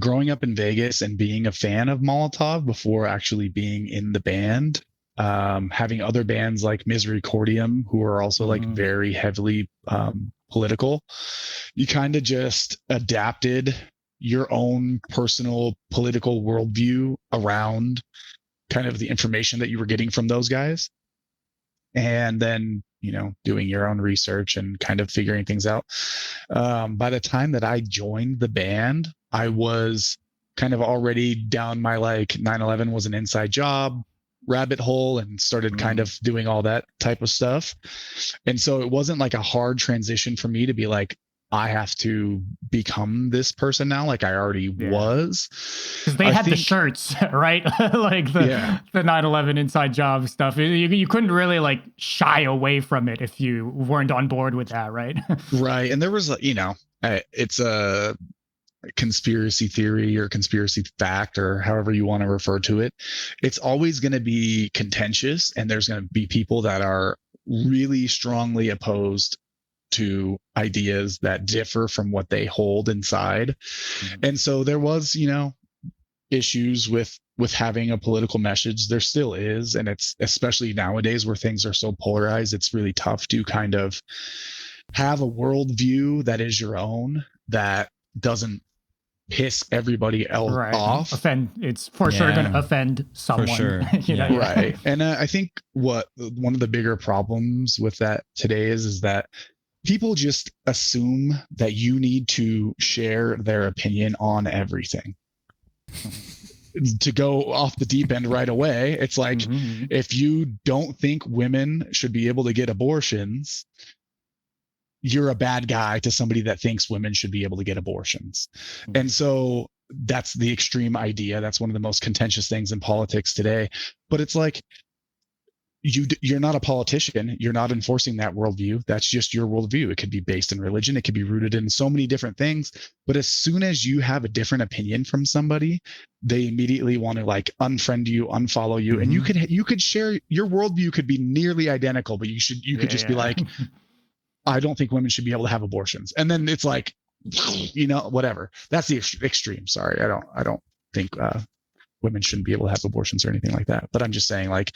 growing up in Vegas and being a fan of Molotov before actually being in the band, having other bands like Misericordium, who are also like very heavily political, you kind of just adapted your own personal political worldview around kind of the information that you were getting from those guys. And then, doing your own research and kind of figuring things out. By the time that I joined the band, I was kind of already down my like 9/11 was an inside job rabbit hole and started kind of doing all that type of stuff. And so it wasn't like a hard transition for me to be like, I have to become this person now, like I already was. Because they had the shirts, right? Like the 9/11 inside job stuff. You couldn't really like shy away from it if you weren't on board with that, right? Right. And there was, it's a conspiracy theory or conspiracy fact or however you want to refer to it. It's always going to be contentious, and there's going to be people that are really strongly opposed to ideas that differ from what they hold inside. And so there was, issues with having a political message. There still is. And it's especially nowadays where things are so polarized, it's really tough to kind of have a worldview that is your own, that doesn't piss everybody else off. It's for sure going to offend someone. For sure. Right. And I think one of the bigger problems with that today is that people just assume that you need to share their opinion on everything. To go off the deep end right away, it's like, if you don't think women should be able to get abortions, you're a bad guy to somebody that thinks women should be able to get abortions. And so that's the extreme idea. That's one of the most contentious things in politics today. But it's like, you're not a politician. You're not enforcing that worldview. That's just your worldview. It could be based in religion. It could be rooted in so many different things. But as soon as you have a different opinion from somebody, they immediately want to like unfriend you, unfollow you. And you could share your worldview could be nearly identical, but you could just be like, I don't think women should be able to have abortions. And then it's like, whatever. That's the extreme. Sorry. I don't think women shouldn't be able to have abortions or anything like that. But I'm just saying, like,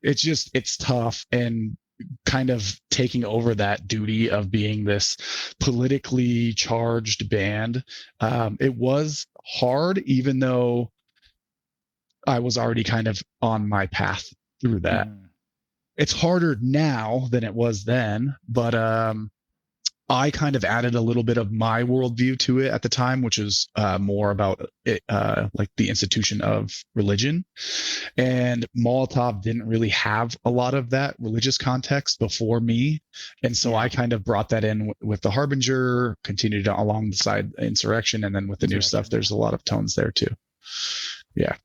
it's tough, and kind of taking over that duty of being this politically charged band. It was hard, even though I was already kind of on my path through that. It's harder now than it was then, but I kind of added a little bit of my worldview to it at the time, which is more about it, like the institution of religion. And Molotov didn't really have a lot of that religious context before me. And so I kind of brought that in with the Harbinger, continued alongside Insurrection. And then with the new stuff, there's a lot of tones there too. Yeah.